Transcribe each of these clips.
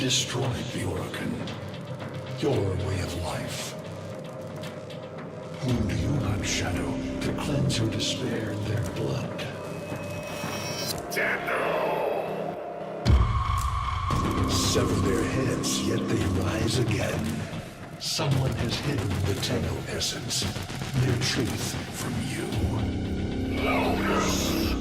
destroyed the organ, your way of life. Whom do you hunt, Shadow, to cleanse your despair in their blood? Sever their heads, yet they rise again. Someone has hidden the Tenno essence, their truth from you. Loudest.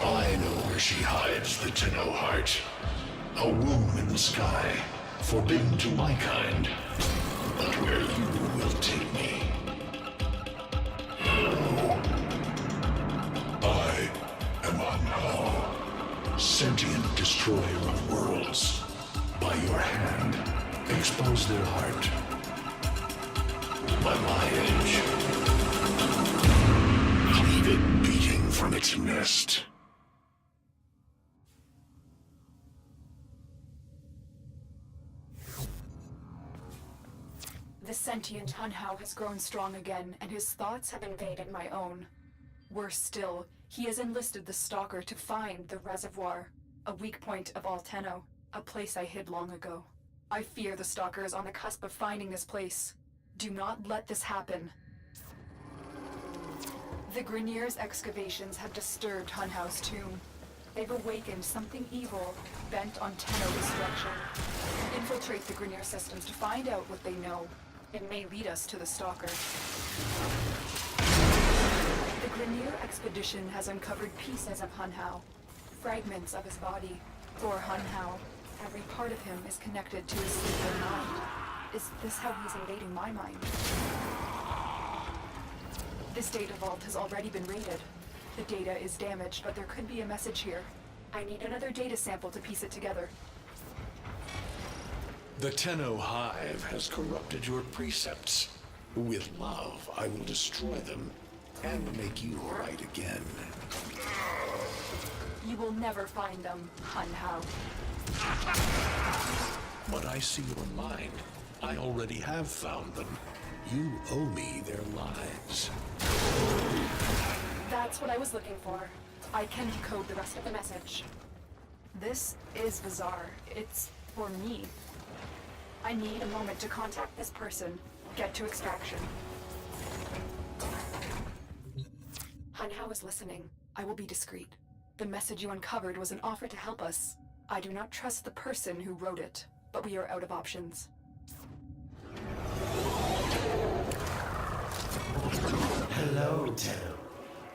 I know where she hides the Tenno heart. A womb in the sky, forbidden to my kind, but where you will take me. I am Anhao, sentient destroyer of worlds. By your hand, expose their heart. By my edge, cleave it beating from its nest. The sentient Anhao has grown strong again, and his thoughts have invaded my own. Worse still, he has enlisted the Stalker to find the reservoir, a weak point of all Tenno, a place I hid long ago. I fear the Stalker is on the cusp of finding this place. Do not let this happen. The Grineer's excavations have disturbed Anhao's tomb. They've awakened something evil, bent on Tenno destruction. Infiltrate the Grineer systems to find out what they know. It may lead us to the Stalker. The Grineer expedition has uncovered pieces of Anhao, fragments of his body. For Anhao, every part of him is connected to his sleeper mind. Is this how he's invading my mind? This data vault has already been raided. The data is damaged, but there could be a message here. I need another data sample to piece it together. The Tenno Hive has corrupted your precepts. With love, I will destroy them and make you right again. You will never find them, Anhao. But I see your mind. I already have found them. You owe me their lives. That's what I was looking for. I can decode the rest of the message. This is bizarre. It's for me. I need a moment to contact this person, get to extraction. Anhao is listening. I will be discreet. The message you uncovered was an offer to help us. I do not trust the person who wrote it, but we are out of options. Hello, Tenno.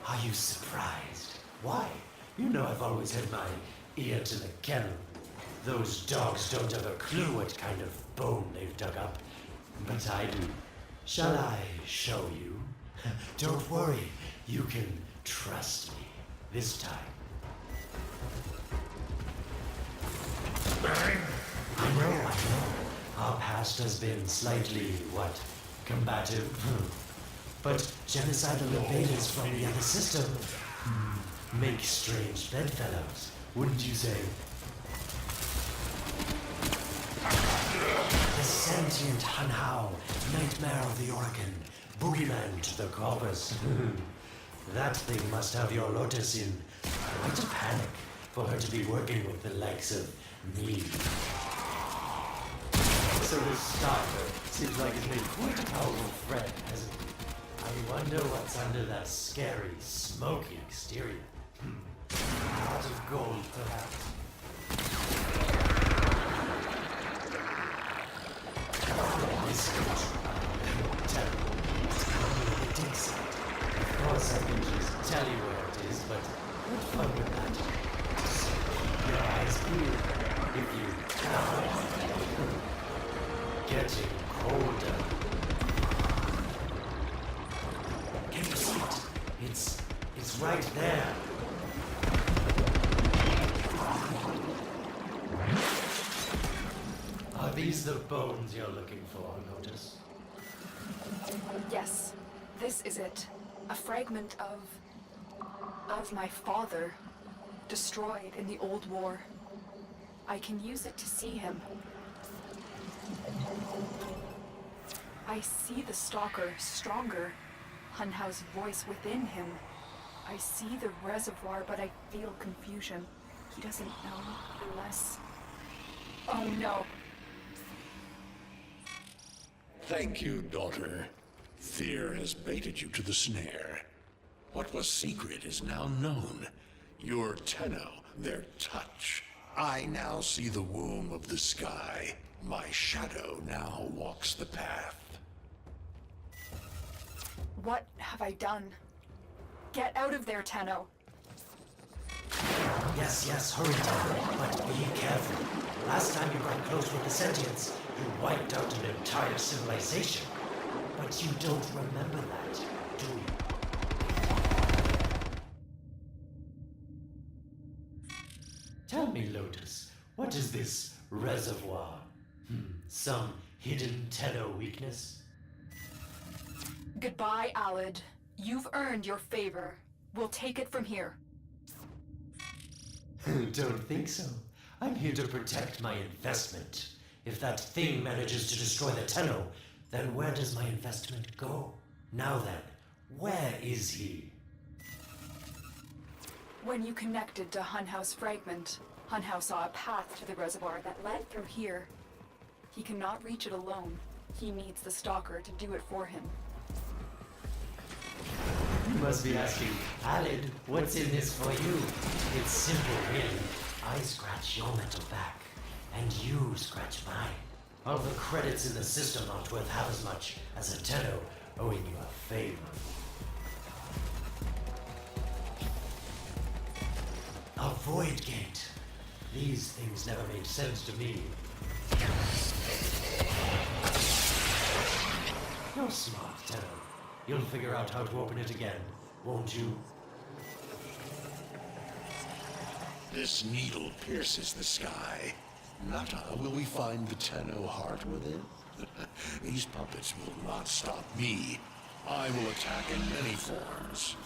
Are you surprised? Why? You know I've always had my ear to the kennel. Those dogs don't have a clue what kind of bone they've dug up. But I do. Shall I show you? Don't worry. You can trust me. This time. I know. Our past has been slightly, combative. But genocidal invaders from the other system make strange bedfellows, wouldn't you say? The sentient Anhao, nightmare of the organ, boogeyman to the corpus. That thing must have your Lotus in quite a panic for her to be working with the likes of me. So this Stalker seems like it's made quite a powerful friend, hasn't it? I wonder what's under that scary, smoky exterior. A lot of gold, perhaps. This is terrible. It takes it. Of course, I can just tell you where it is, but what fun with that? So, your eyes peeled if you getting colder. Can you see it? It's right there. Are these the bones you're looking for, Lotus? Yes, this is it. A fragment of my father, destroyed in the old war. I can use it to see him. I see the Stalker stronger. Anhao's voice within him. I see the reservoir, but I feel confusion. He doesn't know unless... Oh no. Thank you, daughter. Fear has baited you to the snare. What was secret is now known. Your Tenno, their touch. I now see the womb of the sky. My shadow now walks the path. What have I done? Get out of there, Tenno. Yes, hurry down, but be careful. Last time you got close with the sentients, you wiped out an entire civilization. But you don't remember that, do you? Tell me, Lotus, what is this reservoir? Some hidden Tenno weakness? Goodbye, Alid. You've earned your favor. We'll take it from here. Don't think so. I'm here to protect my investment. If that thing manages to destroy the Tenno, then where does my investment go? Now then, where is he? When you connected to Hunhouse Fragment, Hunhouse saw a path to the reservoir that led through here. He cannot reach it alone. He needs the Stalker to do it for him. You must be asking, Alid, what's in this for you? It's simple, really. I scratch your mental back, and you scratch mine. All the credits in the system aren't worth half as much as a Tenno owing you a favor. A void gate. These things never made sense to me. You're smart, Tenno. You'll figure out how to open it again, won't you? This needle pierces the sky. Not how will we find the Tenno heart within? These puppets will not stop me. I will attack in many forms.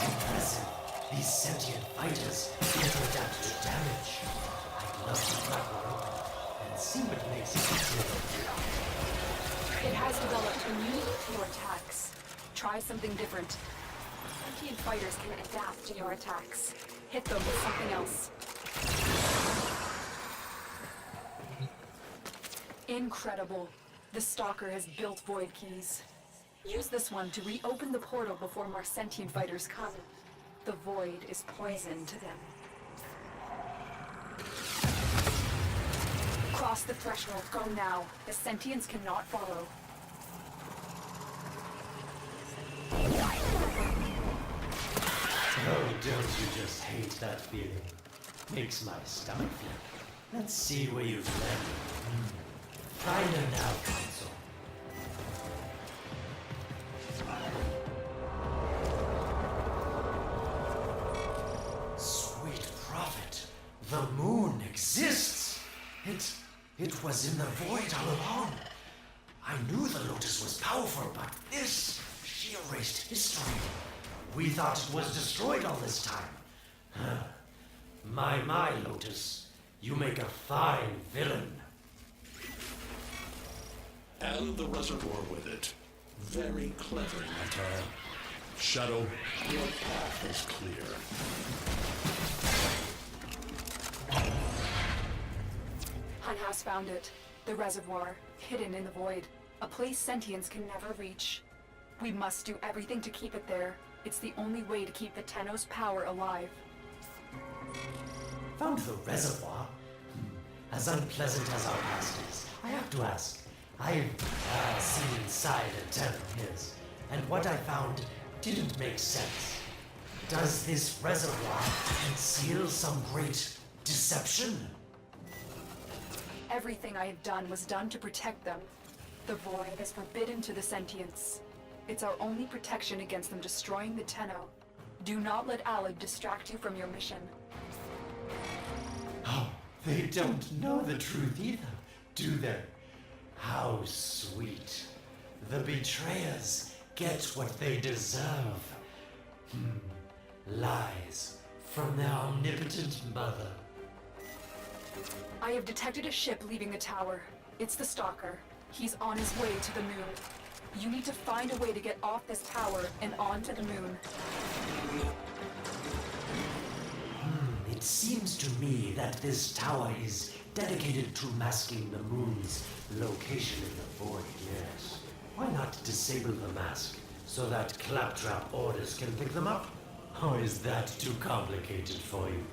Impressive. These sentient fighters seem to adapt to damage. I'd love to crack one open and see what makes it tick. It has developed immunity to your attacks. Try something different. Sentient fighters can adapt to your attacks. Hit them with something else. Incredible. The Stalker has built void keys. Use this one to reopen the portal before more sentient fighters come. The void is poison to them. Cross the threshold. Go now. The sentients cannot follow. Oh, don't you just hate that feeling? Makes my stomach flip. Let's see where you've landed. Find her now, console. Sweet prophet, the moon exists. It was in the void all along. I knew the Lotus was powerful, but this, she erased history. We thought it was destroyed all this time. Huh. My, Lotus. You make a fine villain. And the reservoir with it. Very clever, my child. Shadow, your path is clear. Hunhouse found it. The reservoir, hidden in the void. A place sentients can never reach. We must do everything to keep it there. It's the only way to keep the Tenno's power alive. Found the reservoir? As unpleasant as our past is, I have to ask. I've seen inside a Tenno of his, and what I found didn't make sense. Does this reservoir conceal some great deception? Everything I have done was done to protect them. The void is forbidden to the sentients. It's our only protection against them destroying the Tenno. Do not let Alid distract you from your mission. Oh, they don't know the truth either, do they? How sweet. The betrayers get what they deserve. Lies from their omnipotent mother. I have detected a ship leaving the tower. It's the Stalker. He's on his way to the moon. You need to find a way to get off this tower and onto the moon. It seems to me that this tower is dedicated to masking the moon's location in the void, yes. Why not disable the mask so that claptrap orders can pick them up? Or is that too complicated for you?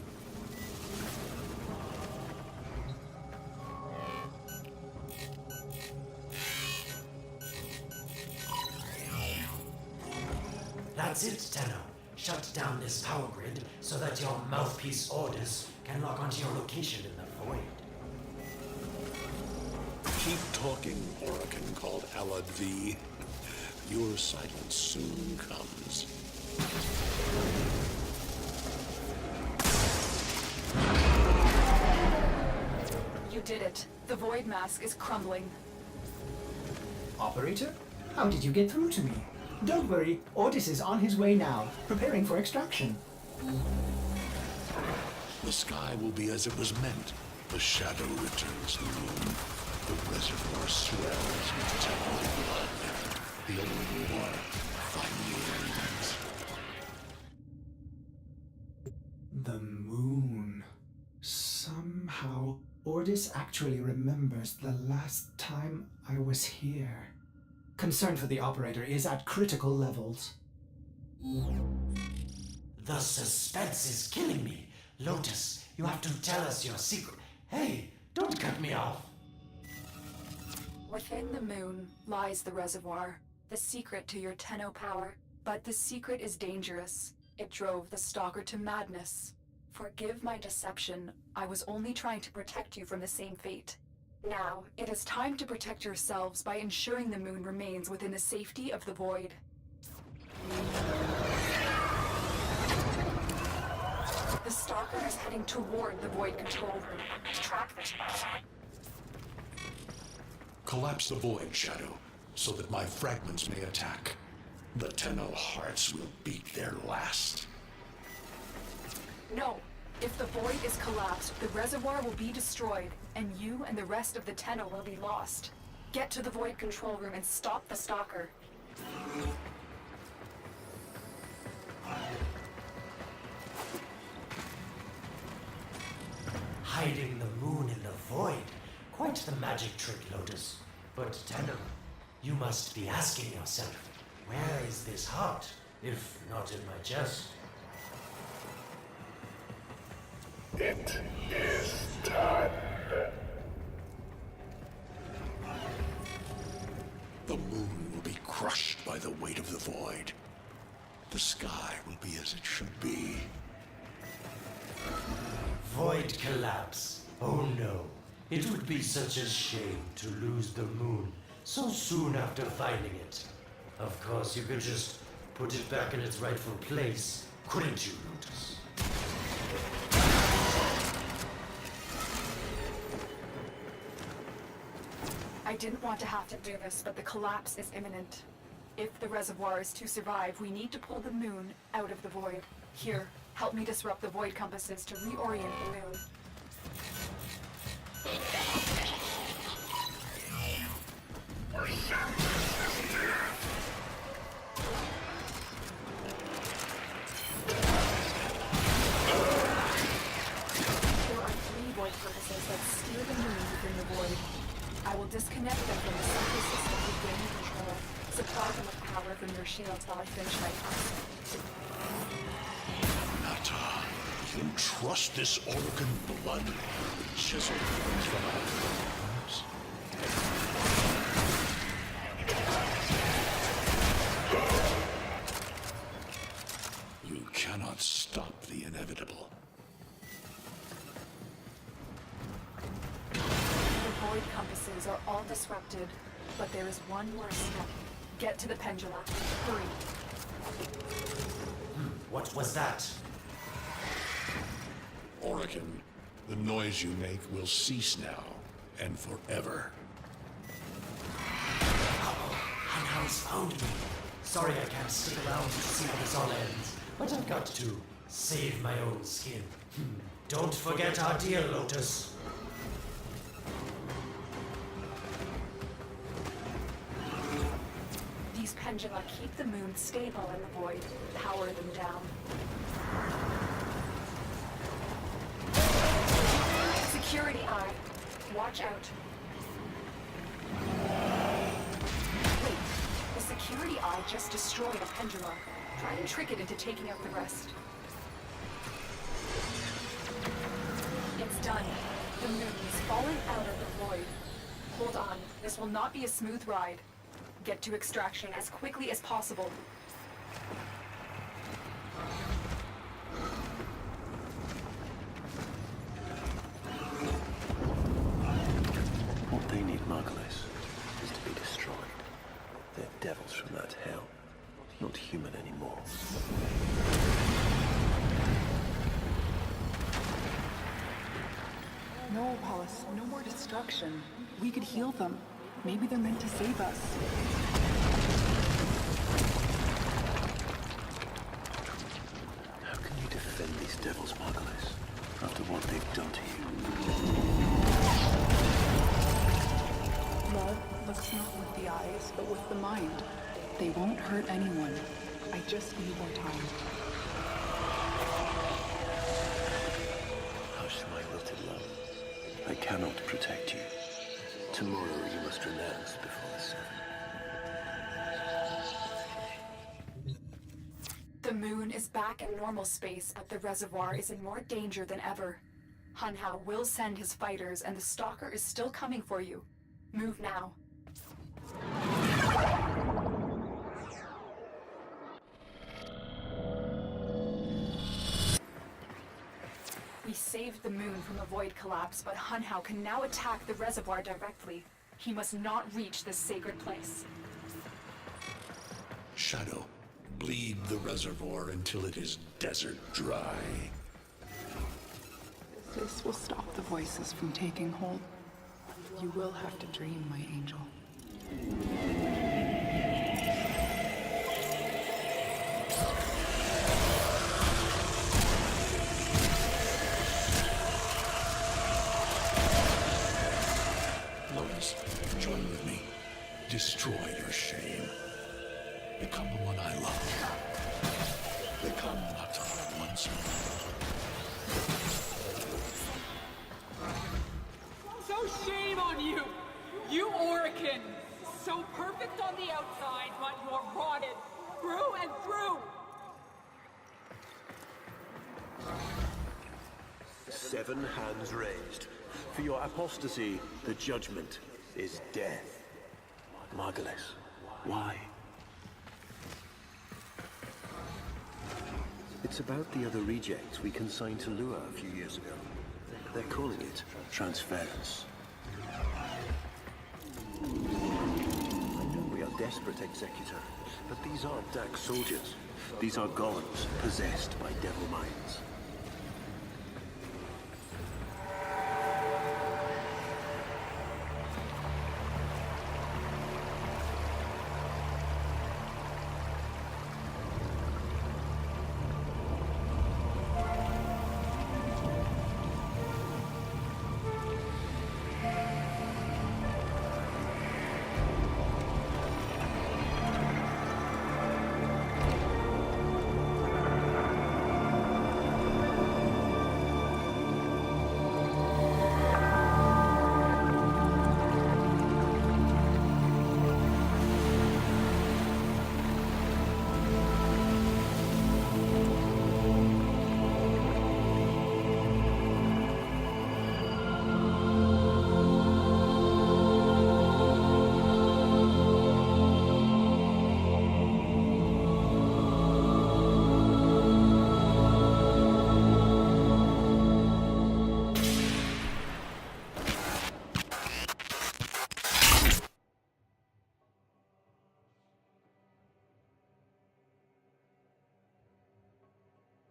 That's it, Tenno. Shut down this power grid so that your mouthpiece orders can lock onto your location in the void. Keep talking, Oracle called Alad V. Your silence soon comes. You did it. The void mask is crumbling. Operator? How did you get through to me? Don't worry, Otis is on his way now, preparing for extraction. The sky will be as it was meant. The shadow returns to the moon. The reservoir swells with terrible blood. The old war finally ends. The moon. Somehow, Otis actually remembers the last time I was here. Concern for the operator is at critical levels. The suspense is killing me. Lotus, you have to tell us your secret. Hey, don't cut me off. Within the moon lies the reservoir, the secret to your Tenno power. But the secret is dangerous. It drove the Stalker to madness. Forgive my deception. I was only trying to protect you from the same fate. Now, it is time to protect yourselves by ensuring the moon remains within the safety of the void. The Stalker is heading toward the void control room. Track this. Collapse the void, Shadow, so that my fragments may attack. The Tenno hearts will beat their last. No. If the void is collapsed, the reservoir will be destroyed, and you and the rest of the Tenno will be lost. Get to the void control room and stop the Stalker. Hiding the moon in the void. Quite the magic trick, Lotus. But Tenno, you must be asking yourself, where is this heart, if not in my chest? It is done. The moon will be crushed by the weight of the void. The sky will be as it should be. Void collapse. Oh no. It would be such a shame to lose the moon so soon after finding it. Of course, you could just put it back in its rightful place, couldn't you, Lotus? I didn't want to have to do this, but the collapse is imminent. If the reservoir is to survive, we need to pull the moon out of the void. Here, help me disrupt the void compasses to reorient the moon. There are 3 void compasses that steer the moon within the void. I will disconnect them from the central system to gain control. Supply them with power from your shields while I finish my task. Nata, you trust this Organ blood chiseled from our bones? You cannot stop the inevitable. The void compasses are all disrupted, but there is one more step. Get to the pendulum. Hurry. What was that? Oregon, the noise you make will cease now and forever. Unhouse found me. Sorry I can't stick around to see how this all ends, but I've got to save my own skin. Don't forget our deal, Lotus. pendula keep the moon stable in the void, power them down. Security eye. Watch out. Wait, the security eye just destroyed a pendula. Try and trick it into taking out the rest. It's done. The moon is falling out of the void. Hold on, this will not be a smooth ride. Get to extraction as quickly as possible. What they need, Margulis, is to be destroyed. They're devils from that hell, not human anymore. No, Wallace, no more destruction. We could heal them. Maybe they're meant to save us. How can you defend these devils, Margulis, after what they've done to you? Love looks not with the eyes, but with the mind. They won't hurt anyone. I just need more time. Hush, my wilted love. I cannot protect you. Tomorrow you must renounce before the sun. The moon is back in normal space, but the reservoir is in more danger than ever. Hunhao will send his fighters, and the Stalker is still coming for you. Move now. We saved the moon from a void collapse, but Hunhao can now attack the reservoir directly. He must not reach this sacred place. Shadow, bleed the reservoir until it is desert dry. This will stop the voices from taking hold. You will have to dream, my angel. Lotus, join with me. Destroy your shame. Become the one I love. Become Mata once more. So shame on you! You Orican! So perfect on the outside, but you're rotted through and through! 7 hands raised. For your apostasy, the judgment is death. Margulis, why? It's about the other rejects we consigned to Lua a few years ago. They're calling it transference. I know we are desperate, Executor, but these aren't Dax soldiers. These are golems possessed by devil minds.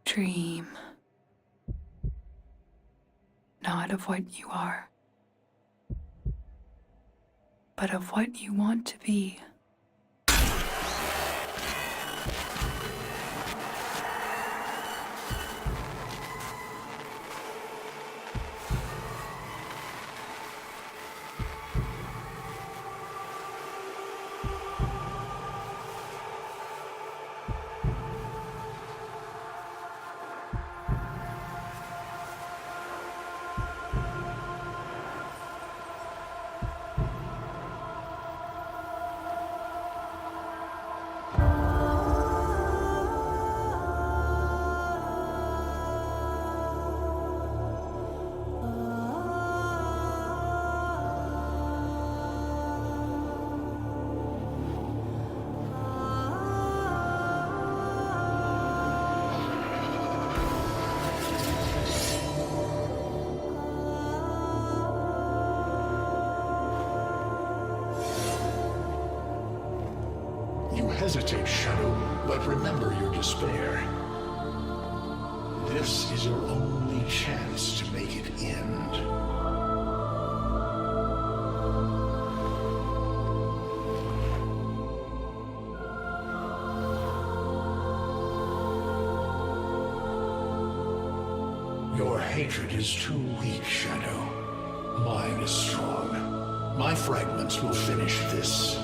Dream. Not of what you are, but of what you want to be. hesitate, Shadow, but remember your despair. This is your only chance to make it end. Your hatred is too weak, Shadow. Mine is strong. My fragments will finish this.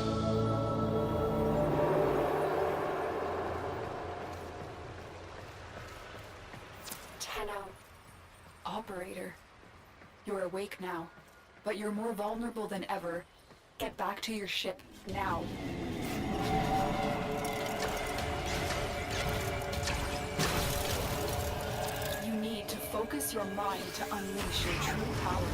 Tenno. Operator. You're awake now, but you're more vulnerable than ever. Get back to your ship, now. You need to focus your mind to unleash your true power.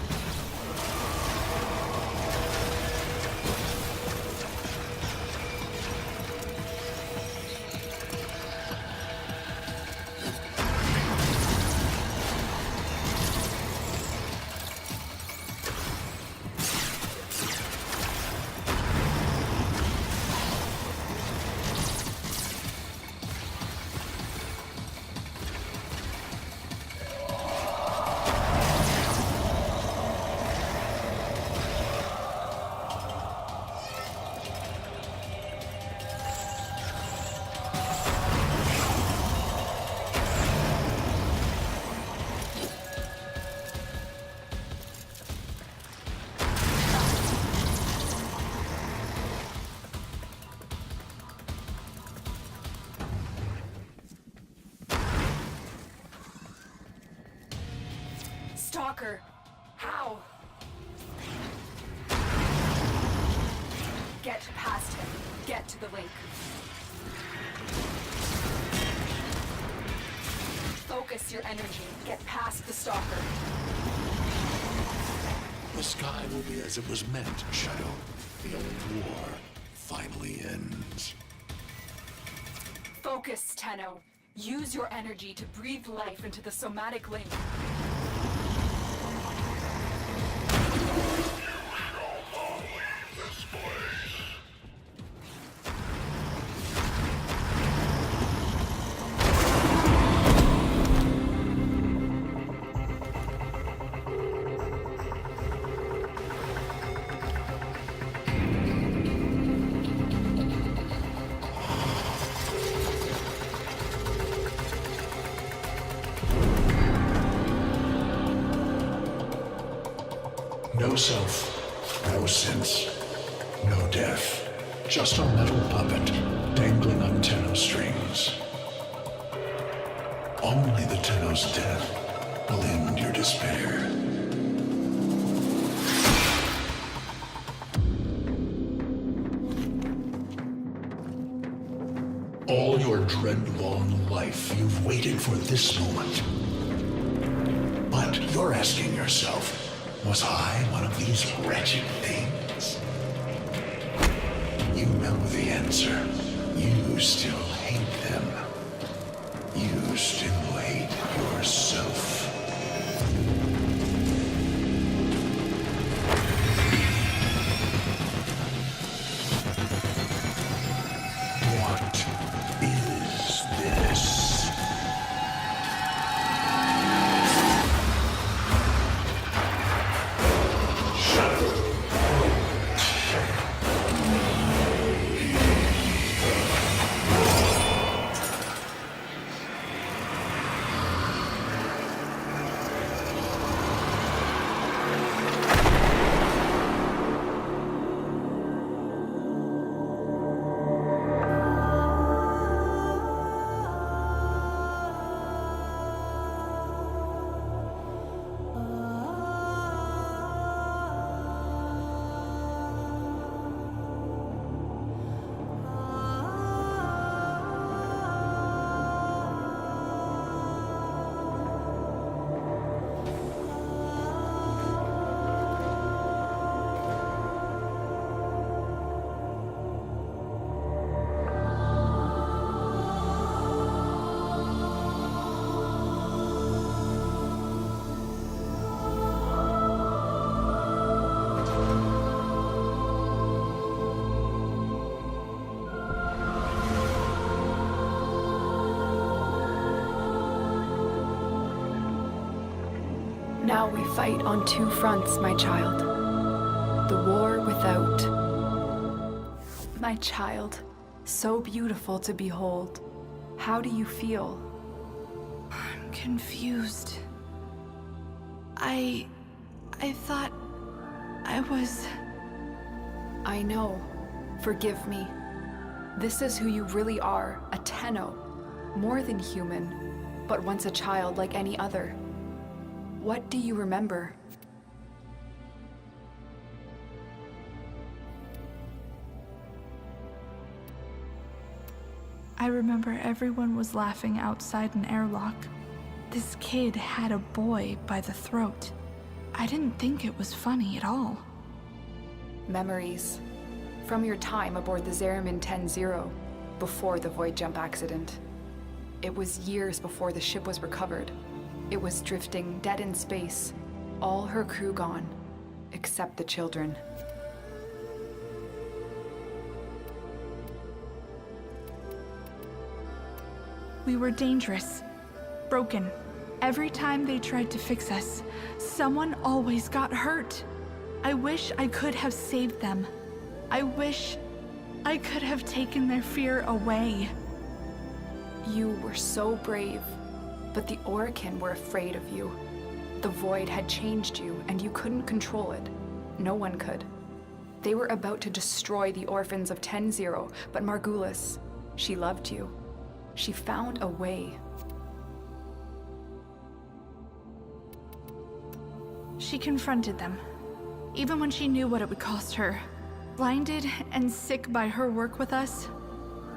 Stalker! How? Get past him. Get to the link. Focus your energy. Get past the Stalker. The sky will be as it was meant, Shadow. The old war finally ends. Focus, Tenno. Use your energy to breathe life into the somatic link. No self, no sense, no death. Just a metal puppet dangling on Tenno strings. Only the Tenno's death will end your despair. All your dread-long life, you've waited for this moment. But you're asking yourself, was I one of these wretched things? You know the answer. You still hate them. You still hate yourself. What is this? Now we fight on two fronts, my child. The war without. My child, so beautiful to behold. How do you feel? I'm confused. I thought I was... I know. Forgive me. This is who you really are, a Tenno. More than human, but once a child like any other. What do you remember? I remember everyone was laughing outside an airlock. This kid had a boy by the throat. I didn't think it was funny at all. Memories. From your time aboard the Zariman 10-0, before the void jump accident. It was years before the ship was recovered. It was drifting dead in space, all her crew gone, except the children. We were dangerous, broken. Every time they tried to fix us, someone always got hurt. I wish I could have saved them. I wish I could have taken their fear away. You were so brave, but the Orokin were afraid of you. The void had changed you, and you couldn't control it. No one could. They were about to destroy the orphans of 10-0, but Margulis, she loved you. She found a way. She confronted them, even when she knew what it would cost her. Blinded and sick by her work with us,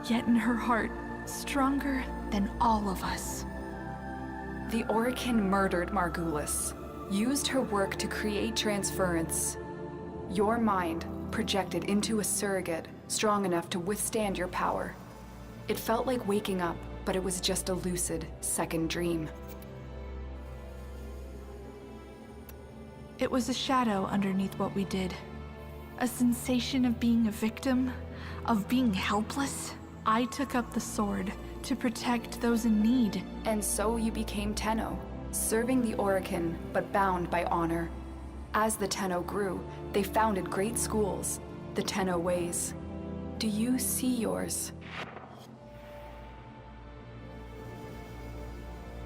yet in her heart, stronger than all of us. The Orokin murdered Margulis, used her work to create transference. Your mind projected into a surrogate strong enough to withstand your power. It felt like waking up, but it was just a lucid second dream. It was a shadow underneath what we did. A sensation of being a victim, of being helpless. I took up the sword to protect those in need. And so you became Tenno, serving the Orokin, but bound by honor. As the Tenno grew, they founded great schools, the Tenno ways. Do you see yours?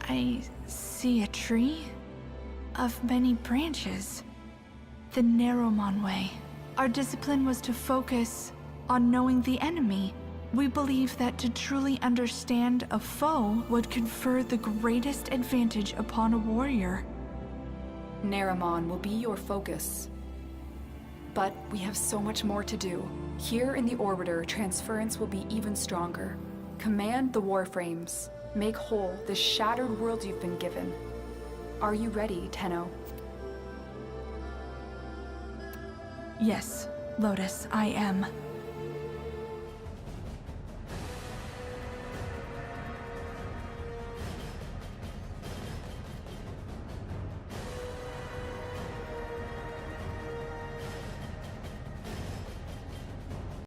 I see a tree of many branches. The Narrowmon way. Our discipline was to focus on knowing the enemy. We believe that to truly understand a foe would confer the greatest advantage upon a warrior. Narrowmon will be your focus. But we have so much more to do. Here in the Orbiter, transference will be even stronger. Command the Warframes. Make whole the shattered world you've been given. Are you ready, Tenno? Yes, Lotus, I am.